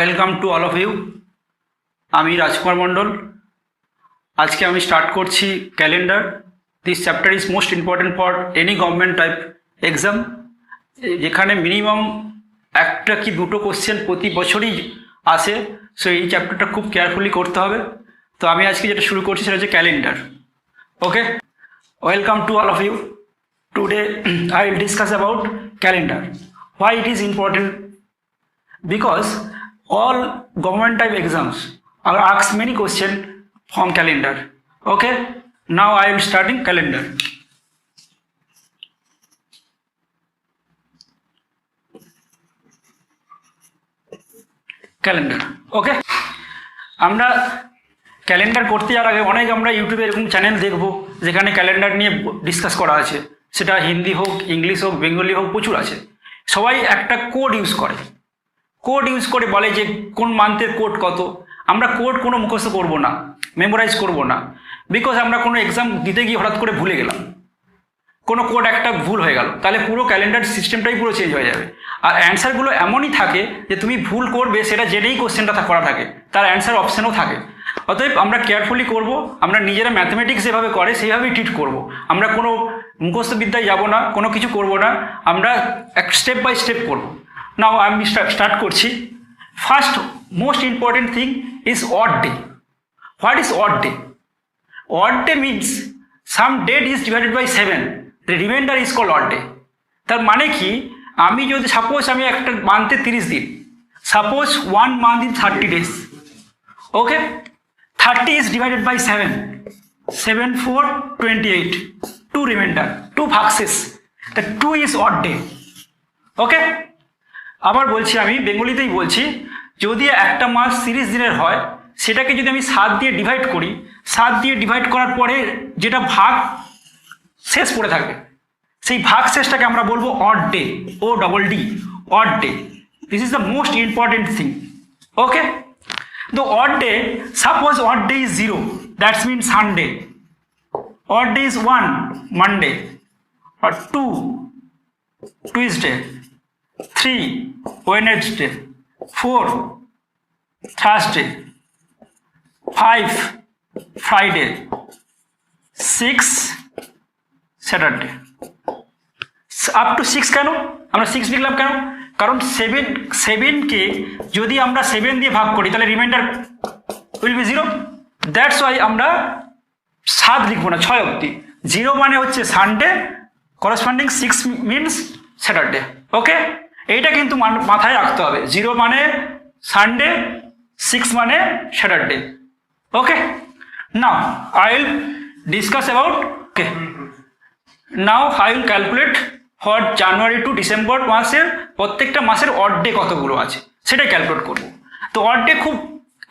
Welcome to all of you. আমি রাজকুমার মণ্ডল। আজকে আমি স্টার্ট করছি calendar. This chapter is most important for any government type exam, যেখানে minimum একটা কি দুটো কোশ্চেন প্রতি বছরই আসে। সো এই চ্যাপ্টারটা খুব কেয়ারফুলি করতে হবে। তো আমি আজকে যেটা শুরু করছি সেটা হচ্ছে calendar. Okay, welcome to all of you. Today I will discuss about calendar. Why it is important? Because all government type exams are asked many questions from calendar. Okay, now I am starting calendar. Calendar. Okay, আমরা calendar করতে যাওয়ার আগে অনেক আমরা ইউটিউবে এরকম channel দেখব যেখানে ক্যালেন্ডার নিয়ে ডিসকাস করা আছে, সেটা হিন্দি হোক, ইংলিশ হোক, বেঙ্গলি হোক, প্রচুর আছে। সবাই একটা কোড ইউজ করে বলে যে কোন মান্থের কোড কত। আমরা কোড কোনো মুখস্থ করব না, মেমোরাইজ করব না, বিকজ আমরা কোনো এক্সাম দিতে গিয়ে হঠাৎ করে ভুলে গেলাম, কোনো কোড একটা ভুল হয়ে গেল, তাহলে পুরো ক্যালেন্ডার সিস্টেমটাই পুরো চেঞ্জ হয়ে যাবে। আর অ্যান্সারগুলো এমনই থাকে যে তুমি ভুল করবে সেটা জেনেই কোশ্চেনটা করা থাকে, তার অ্যান্সার অপশানও থাকে। অতএব আমরা কেয়ারফুলি করব, আমরা নিজেরা ম্যাথমেটিক্স যেভাবে করে সেইভাবেই ট্রিট করব। আমরা কোনো মুখস্থ বিদ্যায় যাব না, কোনো কিছু করব না, আমরা এক স্টেপ বাই স্টেপ করব। নাও আমি স্টার্ট করছি। First most important thing is odd day. What is odd day? Odd day means some date is divided by 7, the reminder is called odd day. তার মানে কি, আমি যদি সাপোজ আমি একটা মান্থে 30 দিন, suppose 1 month in 30 days. Okay, 30 is divided by 7, 7 4 28, 2 remainder, 2 ভাগশেষ, the 2 is odd day. ওকে, আবার বলছি, আমি বেঙ্গলিতেই বলছি, যদি একটা মাস 30 দিনের হয়, সেটাকে যদি আমি 7 দিয়ে ডিভাইড করি, 7 দিয়ে ডিভাইড করার পরে যেটা ভাগ শেষ পড়ে থাকবে, সেই ভাগ শেষটাকে আমরা বলবো odd day, ODD, odd day. This is the most important thing. Okay, the odd day, suppose odd day is 0, that means Sunday. Odd day is 1, Monday, or 2, Tuesday, 3, Wednesday, 4, Thursday, 5, Friday, 6, Saturday. Up to 6 কেন আমরা 6 লিখলাম কেন? কারণ 7কে যদি আমরা 7 দিয়ে ভাগ করি তাহলে reminder will be 0। That's why আমরা 7 লিখবো না, 6 অবধি। 0 মানে হচ্ছে সানডে, করসপন্ডিং 6 মিনস স্যাটারডে। ওকে, এইটা কিন্তু মাথায় রাখতে হবে। 0 মানে সানডে, 6 মানে Saturday. Okay, now I will discuss about, okay, now I will calculate for January to December মাসের প্রত্যেকটা মাসের অড ডে কতগুলো আছে সেটাই ক্যালকুলেট করব। তো অড ডে খুব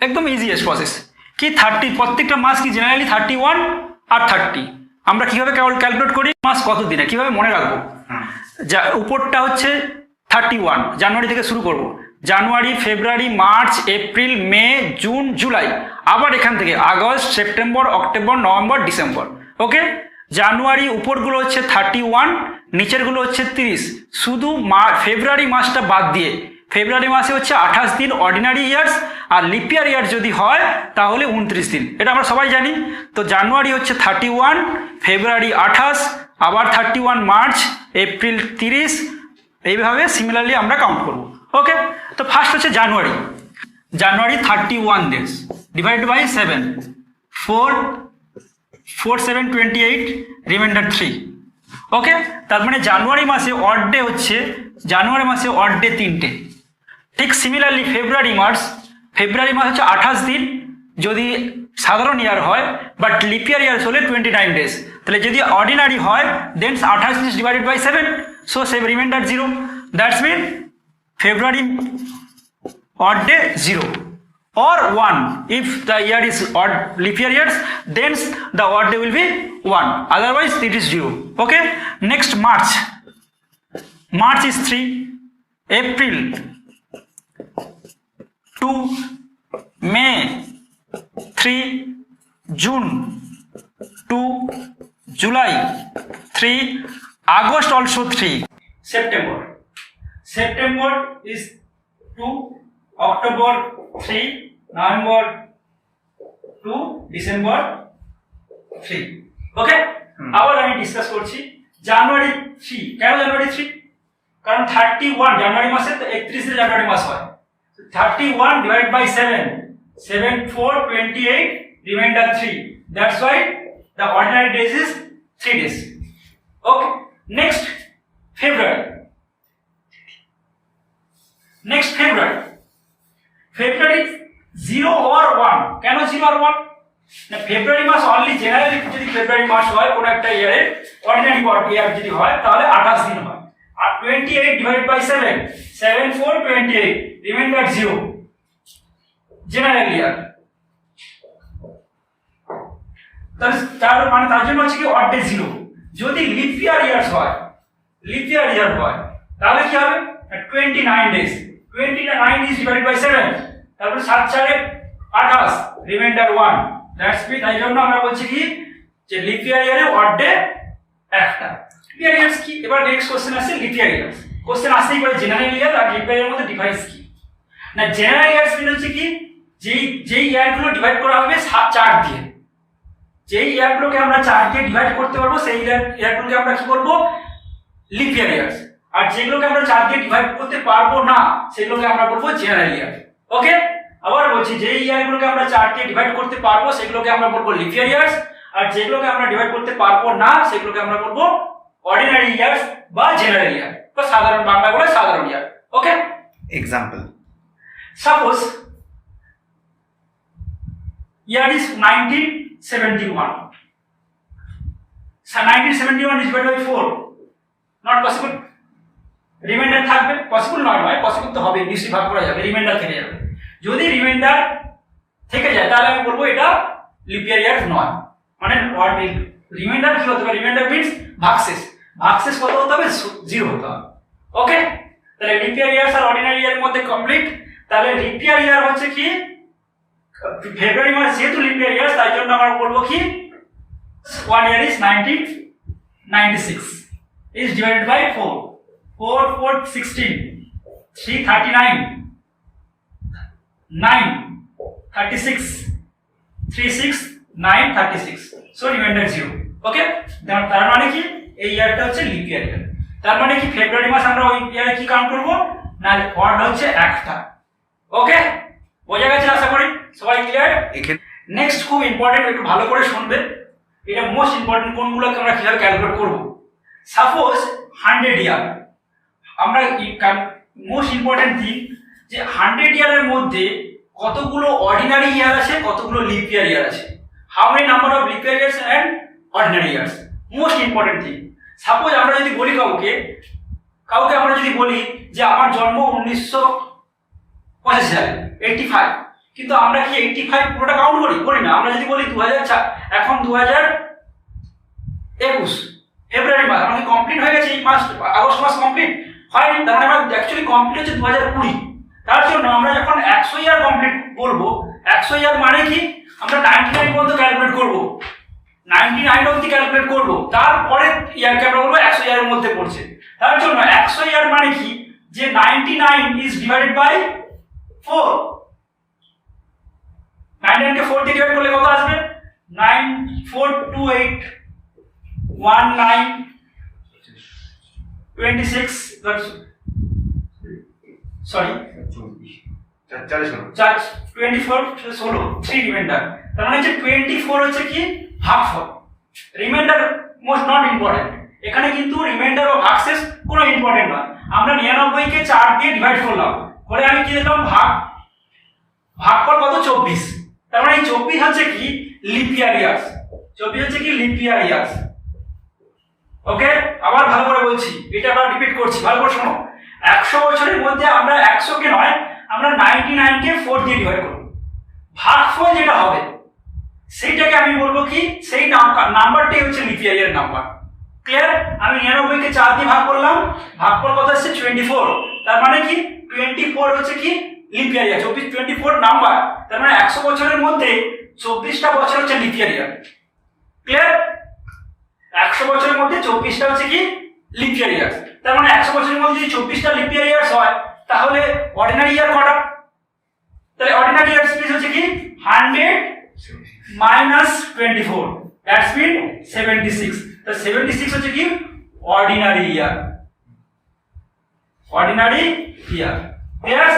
একদম ইজিয়েস্ট প্রসেস। কি 30, প্রত্যেকটা মাস কি জেনারেলি 31 আর 30। আমরা কীভাবে ক্যালকুলেট করি, মাস কত দিনে, কীভাবে মনে রাখবো? যা উপরটা হচ্ছে 31, জানুয়ারি থেকে শুরু করব। জানুয়ারি, ফেব্রুয়ারি, মার্চ, এপ্রিল, মে, জুন, জুলাই, আবার এখান থেকে আগস্ট, সেপ্টেম্বর, অক্টোবর, নভেম্বর, ডিসেম্বর। ওকে, জানুয়ারি উপরগুলো হচ্ছে 31, নিচেরগুলো হচ্ছে 30। শুধু ফেব্রুয়ারি মাসটা বাদ দিয়ে, ফেব্রুয়ারি মাসে হচ্ছে 28 দিন অর্ডিনারি ইয়ার্স, আর লিপিয়ার ইয়ার যদি হয় তাহলে 29 দিন। এটা আমরা সবাই জানি। তো জানুয়ারি হচ্ছে 31, ফেব্রুয়ারি 28, আবার 31 মার্চ, এপ্রিল 30, এইভাবে সিমিলারলি আমরা কাউন্ট করব। ওকে, তো ফার্স্ট হচ্ছে জানুয়ারি। 31 ডেজ ডিভাইড বাই 7, 4 7 28, রিমাইন্ডার 3। ওকে, তার মানে জানুয়ারি মাসে অড ডে হচ্ছে, জানুয়ারি মাসে অড ডে 3টে। ঠিক সিমিলারলি ফেব্রুয়ারি মাস হচ্ছে 28 দিন যদি সাধারণ ইয়ার হয়, বাট লিপিয়ার ইয়ার হলে 29 ডেজ। তাহলে যদি অর্ডিনারি হয় then 28 divided by 7, so reminder 0। That's mean February odd day 0 or 1. If the year is odd leap year years, then the odd day will be 1, otherwise it is 0. Okay, next March is 3, April 2, May 3, June 2, July 3, August also 3, September is 2, October 3, November 2, December 3। ওকে, আবার আমি discuss করছি জানুয়ারি 3। কেন জানুয়ারি 3? কারণ 31 জানুয়ারি মাসে 31 জানুয়ারি মাস হয়। 31 divided by 7, 7 4 28, remainder 3. That's why the ordinary days is 3 days. Okay, next February. February 0 or 1. কেন 0 or 1? না ফেব্রুয়ারি মাস only generally যদি ফেব্রুয়ারি মাস হয় কোন একটা ইয়ারে, অর্ডিনারি ইয়ার যদি হয় তাহলে 28 দিন হয়। আর 28 divided by 7, 7 4 28, remainder 0, জেনারেল ইয়ার। তার জন্য হচ্ছে কি অড ডে 0। যদি লিপ ইয়ার হয় তাহলে কি হবে 29 ডেজ। 29 is divided by 7, তারপর 7 4 28, রিমাইন্ডার 1। দ্যাটস মিন তাই জন্য আমরা বলছি কি যে লিপ ইয়ারে অড ডে একটা। লিপ ইয়ার্স কি? এবার নেক্সট কোশ্চেন আসছে লিপ ইয়ার্স। কোশ্চেন আসতেই পারে জেনারেল ইয়ার আর লিপ ইয়ারের মধ্যে ডিফারেন্স কি। না জেনারেল ইয়ার্স মিন হচ্ছে কি যেই ইয়ারগুলো ডিভাইড করা হবে 4 দিয়ে, যেই ইয়ারগুলোকে আমরা 4 দিয়ে ডিভাইড করতে পারবো সেই ইয়ারগুলোকে আমরা কি বলবো লিপ ইয়ার্স। আর যেগুলোকে আমরা 4 দিয়ে ডিভাইড করতে পারবো না সেগুলোকে আমরা বলবো জেনারেল ইয়ার। ওকে, আবার বলছি যেই ইয়ারগুলোকে আমরা 4 দিয়ে ডিভাইড করতে পারবো সেগুলোকে আমরা বলবো লিপ ইয়ার্স, আর যেগুলোকে আমরা ডিভাইড করতে পারবো না সেগুলোকে আমরা বলবো অর্ডিনারি ইয়ার্স বা জেনারেল ইয়ার বা সাধারণ বাংলা বলে সাধারণ ইয়ার। ওকে, example suppose year is 1971. So 1971 is divided by 4. Not possible. Reminder থাকবে, পসিবল নয়, পসিবল তো হবে, নিশ্চয়ই ভাগ করা যাবে, রিমাইন্ডার থেকে যাবে। যদি রিমাইন্ডার থেকে যায় তাহলে আমি বলবো এটা লিপ ইয়ার নয়। মানে রিমাইন্ডার কি হতে হবে? রিমাইন্ডার মিন্স ভাগশেষ কত হতে হবে? 0 হতে হবে। ওকে, তাহলে লিপ ইয়ার আর অর্ডিনারি ইয়ার মধ্যে কমপ্লিট। তাহলে লিপ ইয়ার হচ্ছে কি ফেব্রুয়ারি মাস যেহেতু লিপ ইয়ার তাই জন্য আমরা বলবো কি 1 year is 1996 is divided by 4, 4 4 16, 3 39, 9 36, 3 6 9 36, so remainder 0. ওকে, তার মানে কি এই ইয়ারটা হচ্ছে লিপ ইয়ার। তার মানে কি ফেব্রুয়ারি মাস আমরা ওই ইয়ারে কি কাউন্ট করব না ওয়ার্ড হচ্ছে একটা। ওকে, বোঝা গেছে আশা করি সবাই ক্লিয়ার। নেক্সট খুব ইম্পর্টেন্ট, একটু ভালো করে শুনবে, এটা মোস্ট ইম্পর্টেন্ট কোনগুলোকে আমরা কিভাবে ক্যালকুলেট করব। সাপোজ 100 ইয়ার, আমরা মোস্ট ইম্পর্টেন্ট থিং যে 100 ইয়ারের মধ্যে কতগুলো অর্ডিনারি ইয়ার আছে, কতগুলো লিপ ইয়ার আছে, how many number of leap years and ordinary years, most important thing. Suppose আমরা যদি বলি কাউকে আমরা যদি বলি যে আমার জন্ম 1985 সালে 85, কিন্তু আমরা কি 85 পুরোটা কাউন্ট করি না। আমরা যদি বলি 2004, এখন 2021 ফেব্রুয়ারি মাস, আমাদের কমপ্লিট হয়ে গেছে এই মাস, আগস্ট মাস কমপ্লিট হয়নি, তার মানে আমরা অ্যাকচুয়ালি কমপ্লিট হচ্ছে 2020। তার জন্য আমরা যখন 100 ইয়ার কমপ্লিট বলবো, 100 ইয়ার মানে কি আমরা 99 পর্যন্ত ক্যালকুলেট করব, 99 অবধি ক্যালকুলেট করব, তারপরে ইয়ারকে আমরা বলবো 100 ইয়ারের মধ্যে পড়ছে। তার জন্য 100 ইয়ার মানে কি যে 99 is divided by 4, 99 কে 4 দিয়ে ডিভাইড করলে কত আসবে? 9428 19 26, সরি 24 16, 3 রিমাইন্ডার। তার মানে হচ্ছে 24 হচ্ছে কি ভাগফল, রিমাইন্ডার মোস্ট নট ইম্পর্টেন্ট। এখানে কিন্তু রিমাইন্ডার ও ভাগশেষ কোনো ইম্পর্টেন্ট নয়। আমরা 99 কে 4 দিয়ে ডিভাইড করলাম, করে আমি কি দিলাম ভাগফল কত 24। তার মানে এই 24 হচ্ছে কি লিপ ইয়ার্স, 24 হচ্ছে কি লিপ ইয়ার্স। ওকে, আবার ভালো করে বলছি, এটা আবার রিপিট করছি, ভালো করে শোনো। 100 বছরের মধ্যে আমরা 100 কে নয়, আমরা 99 কে 4 দিয়ে ডিভাইড করব। ভাগফল যেটা হবে সেইটাকে আমি বলবো কি সেই নাম্বারটাই হচ্ছে লিপ ইয়ারের নাম্বার। ক্লিয়ার? আমি 99 কে 4 দিয়ে ভাগ করলাম, ভাগফল কত আসছে 24। তার মানে কি 24 হচ্ছে কি লিপ ইয়ার, 24 নাম্বার। তার মানে 100 বছরের মধ্যে 24টা বছর হচ্ছে লিপ ইয়ার। ক্লিয়ার? 100 বছরের মধ্যে 24টা হচ্ছে কি লিপ ইয়ার। তার মানে 100 বছরের মধ্যে যদি 24টা লিপ ইয়ার হয় তাহলে অর্ডিনারি ইয়ার কটা? তাহলে অর্ডিনারি ইয়ার স্পেস হচ্ছে কি 100 মাইনাস 24, দ্যাটস মিন 76। তো 76 হচ্ছে কি অর্ডিনারি ইয়ার, অর্ডিনারি ইয়ার। ক্লিয়ার?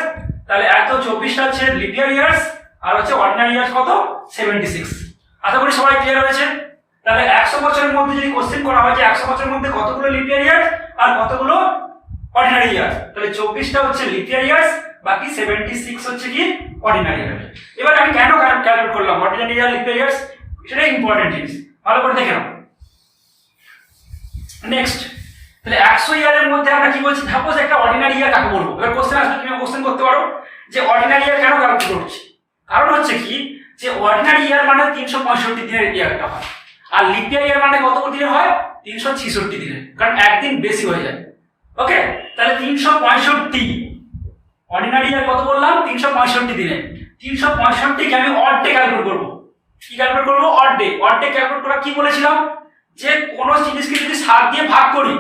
তাহলে এত 24টা হচ্ছে লিপ ইয়ার ইয়ার্স আর হচ্ছে অর্ডিনারি ইয়ার্স কত 76। আশা করি সবাই ক্লিয়ার হয়েছে। তাহলে 100 বছরের মধ্যে যদি কোশ্চেন করা হয় যে 100 বছরের মধ্যে কতগুলো লিপ ইয়ার ইয়ার্স আর কতগুলো অর্ডিনারি ইয়ার্স, তাহলে 24টা হচ্ছে লিপ ইয়ার ইয়ার্স, বাকি 76 হচ্ছে কি অর্ডিনারি ইয়ার। এবার আমি কেন ক্যালকুলেট করলাম অর্ডিনারি ইয়ার লিপ ইয়ার্স, সেটা ইম্পর্টেন্ট জিনিস, ভালো করে দেখে নাও। নেক্সট, তাহলে 100 ইয়ারের মধ্যে আমরা কি বলছি, সাপোজ একটা অর্ডিনারি ইয়ার কাকে বলবো। এবার কোশ্চেন আসলে তুমি কোশ্চেন করতে পারো যে অর্ডিনারি ইয়ার কেন ক্যালকুলেট করছি। কারণ হচ্ছে কি যে অর্ডিনারি ইয়ার মানে 365 দিনের ইয়ারটা হয়, আর লিপ ইয়ার মানে কত দিনের হয় 366 দিনের, কারণ একদিন বেশি হয়ে যায়। ওকে, তাহলে 365 অর্ডিনারি ইয়ার কত বললাম 365 দিনে, 365 কে আমি অড ডে ক্যালকুলেট করব। কি ক্যালকুলেট করব? Odd day. Odd day calculate করা কি বলেছিলাম যে কোনো জিনিসকে যদি 7 দিয়ে ভাগ করি,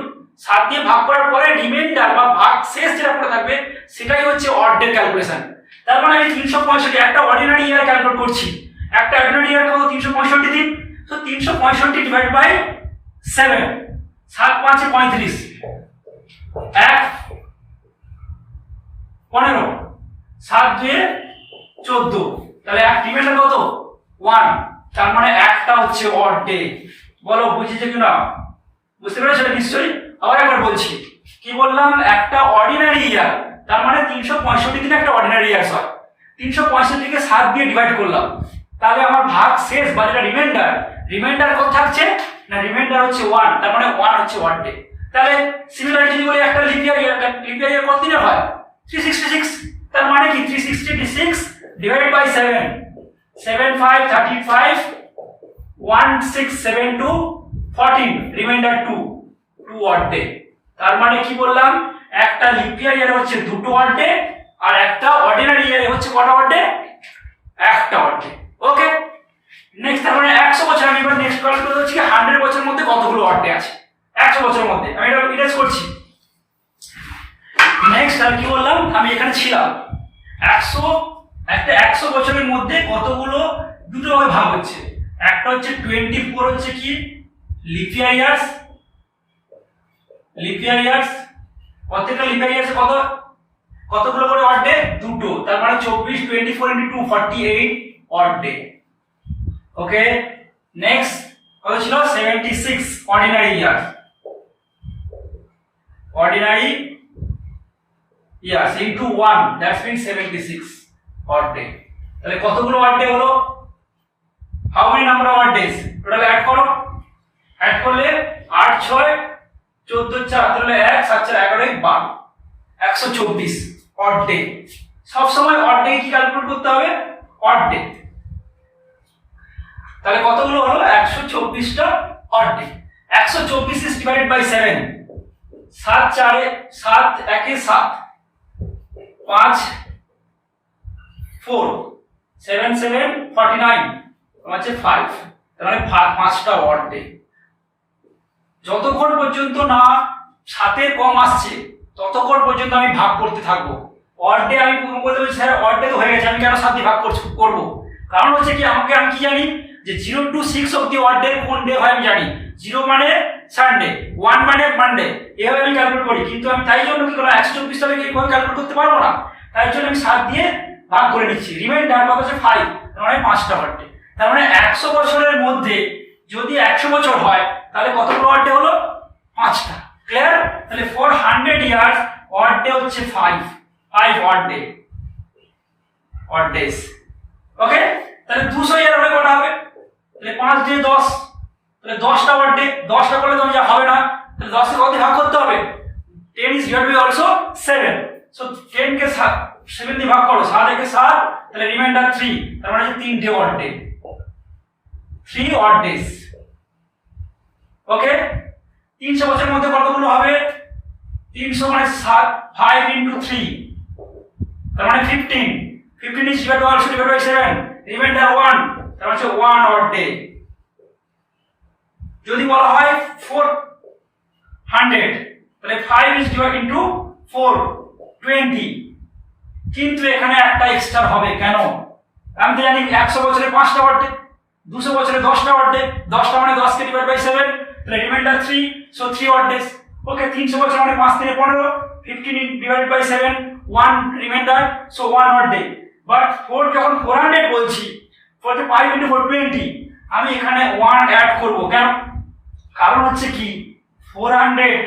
7 দিয়ে ভাগ করার পরে রিমাইন্ডার বা ভাগ শেষ যেটা পড়ে থাকবে সেটাই হচ্ছে অড ডে ক্যালকুলেশন। তার মানে আমি 365 একটা অর্ডিনারি ইয়ার ক্যালকুলেট করছি। একটা অর্ডিনারি ইয়ার কত 365 দিন, তো 365 ডিভাইড বাই 7, 7 5 35, 1 15, 7 2 14, তাহলে এক রিমাইন্ডার কত 1, তার মানে একটা হচ্ছে অড ডে। বলো বুঝেছে কিনা? বুঝতে পেরেছো নিশ্চয়ই? আবার একবার বলছি, কি বললাম, একটা অর্ডিনারি ইয়ার তার মানে 365 দিনে একটা অর্ডিনারি ইয়ার হয়। 365 কে 7 দিয়ে ডিভাইড করলাম, তাহলে আমার ভাগ শেষ বা যেটা রিমাইন্ডার কত থাকছে না, রিমাইন্ডার হচ্ছে 1, তার মানে 1 হচ্ছে অড ডে। তাহলে সিমিলারলি যদি বলি একটা লিপ ইয়ার কত দিনের হয় 366, তার মানে কি 366 divide by 7, 7 5 35, 1 6 7 2 14, reminder 2 odd day. তার মানে কি বললাম, একটা লিপ ইয়ার হচ্ছে দুটো অড ডে আর একটা অর্ডিনারি ইয়ার হচ্ছে কটা অড ডে, একটা অড ডে। ওকে, নেক্সট তার মানে 100 বছর, আমি এবার নেক্সট ক্যালকুলেট করছি 100 বছরের মধ্যে কতগুলো অড ডে আছে 100 বছরের মধ্যে, আমি এটা ইরেজ করছি। নেক্সট আমি কি বললাম, আমি এখানে ছিলাম 100 বছরের মধ্যে কতগুলো দুটো ভাবে ভাগ হচ্ছে। একটা হচ্ছে 24 হচ্ছে কি লিপ ইয়ার্স, প্রত্যেকটা লিপ ইয়ার্সে কতগুলো করে অড ডে, দুটো, তার মানে 24 24 into 2 48 odd day. Okay, next কত ছিল 76 ordinary years into 1, that's mean 76 odd day. তাহলে কতগুলো অড ডে হলো, how many number of odd days, total add করো, অ্যাড করলে 8 6 14 4 তাহলে 1 7 4 11 12, 124 অড ডে। সব সময় অড ডে কি ক্যালকুলেট করতে হবে, অড ডে। তাহলে কতগুলো হলো 124টা odd day. 124 is divided by 7, 7 4 7 1 7, 5 4 7 7 49, আছে 5, তার মানে 5টা অড ডে। যতক্ষণ পর্যন্ত না 7-এর কম আসছে ততক্ষণ পর্যন্ত আমি ভাগ করতে থাকবো। অড ডে আমি বলতে বলছি স্যার অড ডে তো হয়ে গেছে, আমি কেন 7 দিয়ে ভাগ করব? কারণ হচ্ছে কি আমি কি জানি যে 0 to 6 অবধি অড ডে কোন ডে হয় আমি জানি। 0 মানে সানডে, 1 মানে মানডে, এভাবে আমি ক্যালকুলেট করি। কিন্তু আমি তাই জন্য কি করলাম 124 টাকে এইভাবে ক্যালকুলেট করতে পারবো না, তাই জন্য আমি 7 দিয়ে ভাগ করে নিচ্ছি। রিমাইন্ডার কত আছে 5, তার মানে 5টা অড ডে। তার মানে 100 বছরের মধ্যে যদি 100 বছর হয় তাহলে কতগুলো অড ডে হলো 5টা। ক্লিয়ার? তাহলে 400 ইয়ার্স অড ডে হচ্ছে 5 অড ডেজ। ওকে, তাহলে 200 ইয়ার হলে কটা হবে, তাহলে 5 দিয়ে 10, তাহলে 10টা অড ডে। 10টা করলে তো যা হবে না, তাহলে 10 কে কত ভাগ করতে হবে, 10 is divided by also 7, so 10 কে 7 দিয়ে ভাগ করো, 7 একে 7, তাহলে রিমাইন্ডার 3, তার মানে 3টে অড ডে, 3 অড ডেজ। ওকে, 300 বছরের মধ্যে কতগুলো হবে, 300 মানে 7, 5 into 3, তার মানে 15 is divided by also divided by 7, reminder 1, তার মানে 1 অড ডে। যদি বলা হয় 400, তাহলে 5 is divided into 4 20, কিন্তু এখানে একটা এক্সট্রা হবে কেন? আমি তো জানি 100 বছরে 5টা বার্থডে, 200 বছরে 10টা বার্থডে, 10টা মানে 10 কে ডিভাইড বাই 7, তাহলে রিমাইন্ডার 3, সো 3 বার্থডেস। ওকে, 300 বছর মানে 5 থেকে 15, 15 divide by 7, 1 reminder, so 1 birthday. But 4 যখন 400 বলছি, 4 কে 5 * 4 20, আমি এখানে 1 অ্যাড করব কেন? কারণ হচ্ছে কি 400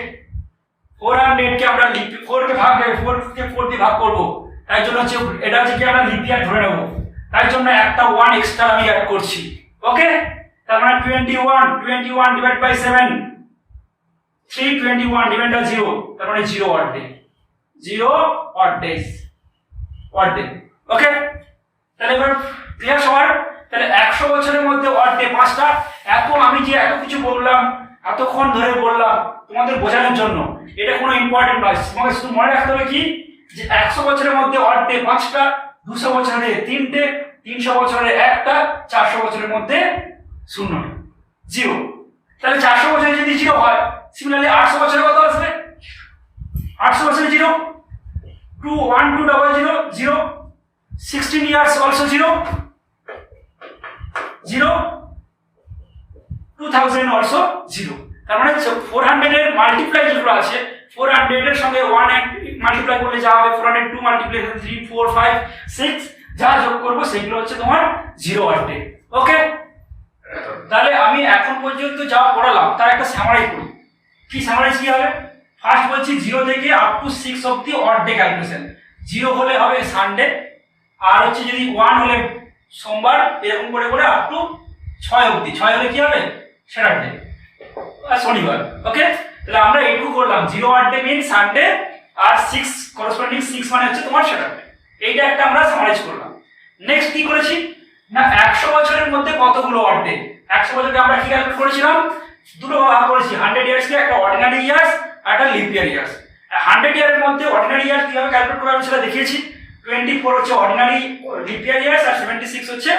কে আমরা 4 কে 4 দিয়ে ভাগ করব, তাই জন্য হচ্ছে এটা হচ্ছে কি আমরা লিপ ইয়ার ধরে নেব, তাই জন্য একটা 1 এক্সট্রা আমি অ্যাড করছি। ওকে, তার মানে 21 ডিভাইড বাই 7, 321 রিমাইন্ডার 0, তার মানে 0 বার্থডে, 0 বার্থডেস, বার্থডে। ওকে, তাহলে এবার ক্লিয়ার সবার? তাহলে 100 বছরের মধ্যে বার্থডে 5টা। আমি যে এত কিছু বললাম, এতক্ষণ ধরে বললাম তোমাদের বোঝানোর জন্য, এটা কোনো ইম্পর্টেন্ট নয়। তোমাকে শুধু মনে রাখতে হবে কি যে 100 বছরের মধ্যে বার্থডে 5টা, 200 বছরে 3টে, 300 বছরে 1টা, 400 বছরের মধ্যে 0, 0। তাহলে 400 বছরে যদি 0 হয়, সিমিলারলি 800 বছরে কত আসবে? 800 বছরে 0, 1200, 0, 16 years also 0, 0, 2000 also 0। তার মানে 400 এর মাল্টিপ্লাই যেগুলো আছে, 400 এর সঙ্গে 1 মাল্টিপ্লাই করলে যা হবে 402 মাল্টিপ্লাই 3 4 5 6 যা যোগ করব সেগুলো হচ্ছে তোমার 0 বার্থডে। ওকে, তাহলে আমি এখন পর্যন্ত যা পড়ালাম তার একটা সামারাইজ করি। কি সামারাইজ কি হবে? ফার্স্ট বলছি 0 থেকে আপ টু 6 অবধি বার্থডে ক্যালকুলেশন। 0 হলে হবে সানডে, আর হচ্ছে যদি 1 হলে সোমবার, এরকম করে করে আপ টু 6 অবধি। 6 হলে কি হবে? স্যাটারডে আর শনিবার। ওকে, তাহলে আমরা এইটুকু করলাম। 0 বার্থডে মিন সানডে, আর 6 করসপন্ডিং 6 মানে হচ্ছে তোমার স্যাটারডে। এইটা একটা আমরা সামারাইজ করলাম। নেক্সট কি করেছি না, 100 বছরের মধ্যে কতগুলো বার্থডে? 100 বছরকে আমরা কি ক্যালকুলেট করেছিলাম? দুটো ভাগ করেছি, 100 ইয়ার্স কে একটা অর্ডিনারি ইয়ার্স আর একটা লিপ ইয়ার ইয়ার্স। 100 ইয়ারের মধ্যে অর্ডিনারি ইয়ার কিভাবে ক্যালকুলেট করব আমি সেটা দেখিয়েছি। 24 হচ্ছে অর্ডিনারি লিপ ইয়ার ইয়ার্স, আর 76 হচ্ছে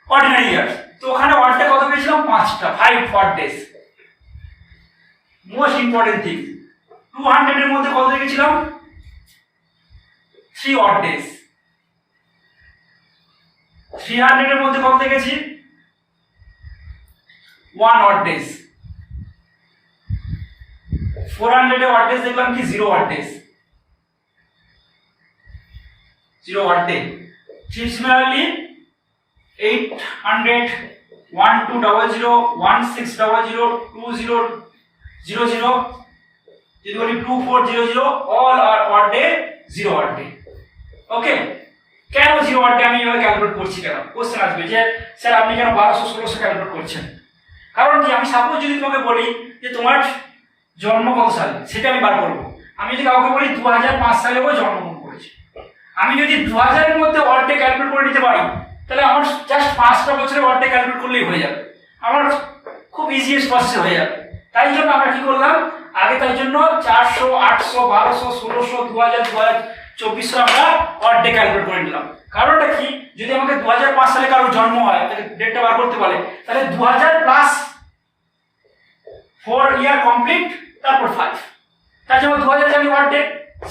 অর্ডিনারি ইয়ার্স। তো ওখানে বার্থডে কত পেয়েছিলাম? 5টা, 5 বার্থডেস। মোস্ট ইম্পর্টেন্ট থিং, 200 এর মধ্যে কত দেখেছিলাম? 3 বার্থডেস। 300 এর মধ্যে কত দেখেছি? 1 বার্থডেস। 400 এর বার্থডেস দেখলাম কি? 0 বার্থডেস, 0 বার্থডে। সিমিলারলি 800, 1200, 1600, 2000, যদি বলি 2400, অল আর বার্থডে 0 বার্থডে। ওকে, কেন 0 বার্থডে আমি এভাবে ক্যালকুলেট করছি? কেন কোশ্চেন আসবে যে স্যার আপনি কেন 1200 1600 ক্যালকুলেট করছেন? কারণ কি, আমি সাপোজ যদি তোমাকে বলি যে তোমার জন্ম কত সালে, সেটা আমি বার করবো। আমি যদি কাউকে বলি 2005 সালে ও জন্মগ্রহণ করেছে, আমি যদি 2000 এর মধ্যে বার্থডে ক্যালকুলেট করে নিতে পারি, তাহলে আমার জাস্ট 5টা বছরের বার্থডে ক্যালকুলেট করলেই হয়ে যাবে, আমার খুব ইজিয়েস্ট প্রসেস হয়ে যাবে। তাই জন্য আমরা কি করলাম আগে, তাই জন্য 400, 800, 1200, 1600, 2000, 2400 আমরা বার্থডে ক্যালকুলেট করে নিলাম। কারণটা কি, যদি আমাকে 2005 সালে কারোর জন্ম হয়, তাহলে ডেটটা বার করতে পারে, তাহলে 2000 প্লাস 4 ইয়ার কমপ্লিট, তারপর 5, তার জন্য 2000 জানি বার্থডে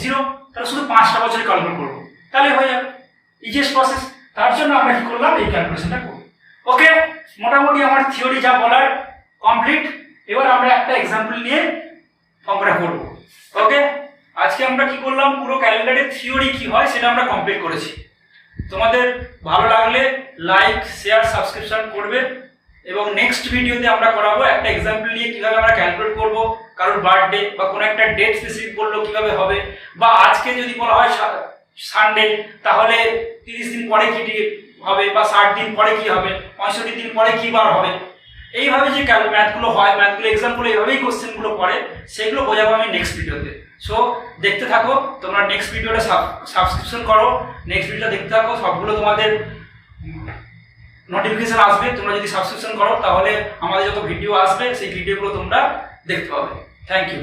0, তাহলে শুধু 5টা বছরে ক্যালকুলেট করবো, তাহলে হয়ে যাবে ইজিয়েস্ট প্রসেস। তার জন্য আমরা কি করলাম, এই ক্যালকুলেশনটা করব। ওকে, মোটামুটি আমার থিওরি যা বলার কমপ্লিট। এবার আমরা একটা এক্সাম্পল নিয়ে অঙ্কটা করব। ওকে, আজকে আমরা কি করলাম, পুরো ক্যালেন্ডারের থিওরি কি হয় সেটা আমরা কমপ্লিট করেছি। তোমাদের ভালো লাগলে লাইক, শেয়ার, সাবস্ক্রিপশন করবে, এবং নেক্সট ভিডিওতে আমরা করাবো একটা এক্সাম্পল নিয়ে কিভাবে আমরা ক্যালকুলেট করব কারোর বার্থডে বা কোনো একটা ডেট স্পেসিফিক বললো কিভাবে হবে, বা আজকে যদি বলা হয় সানডে, তাহলে 30 দিন পরে কি হবে, বা 60 দিন পরে কি হবে, 65 দিন পরে কি বার হবে। এইভাবে যে ম্যাথগুলো হয়, ম্যাথগুলো এক্সাম্পল এইভাবেই কোশ্চেনগুলো পড়ে, সেগুলো বোঝাবো আমি নেক্সট ভিডিওতে। সো দেখতে থাকো, তোমরা নেক্সট ভিডিওটা সাবস্ক্রিপশন করো, নেক্সট ভিডিওটা দেখতে থাকো, সবগুলো তোমাদের নোটিফিকেশন আসবে। তোমরা যদি সাবস্ক্রিপশন করো তাহলে আমাদের যত ভিডিও আসবে সেই ভিডিওগুলো তোমরা দেখতে পাবে। Thank you.